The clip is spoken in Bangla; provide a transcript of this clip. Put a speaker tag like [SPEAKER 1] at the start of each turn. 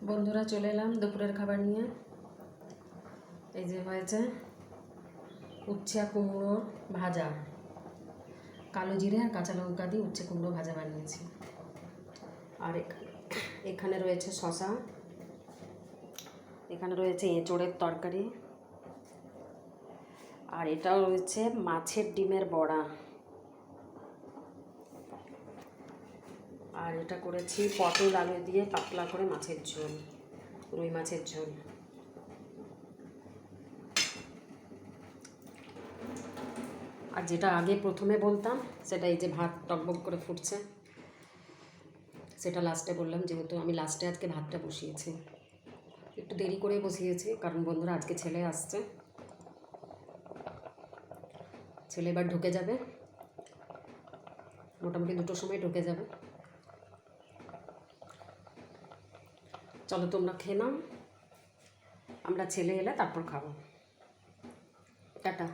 [SPEAKER 1] বন্ধুরা চলে এলাম দুপুরের খাবার নিয়ে। এই যে হয়েছে উচ্ছে কুমড়ো ভাজা, কালো জিরে আর কাঁচা লঙ্কা দিয়ে উচ্ছে কুমড়ো ভাজা বানিয়েছি। আর এখানে রয়েছে শশা, এখানে রয়েছে এঁচোড়ের তরকারি, আর এটাও রয়েছে মাছের ডিমের বড়া, আর এটা করেছি পটল আলু দিয়ে পাতলা করে মাছের ঝোল, রুই মাছের ঝোল। আর যেটা আগে প্রথমে বলতাম সেটা এই যে ভাত টকবক করে ফুটছে, সেটা লাস্টে বললাম, যেহেতু আমি লাস্টে আজকে ভাতটা বসিয়েছি। একটু দেরি করে বসিয়েছি কারণ বন্ধুরা আজকে ছেলে আসছে, ছেলে এবার ঢুকে যাবে, মোটামুটি 2টোর সময় ঢুকে যাবে। চলো তোমরা খেয়ে নাও, আমরা ছেলে এলে তারপর খাবো। টাটা।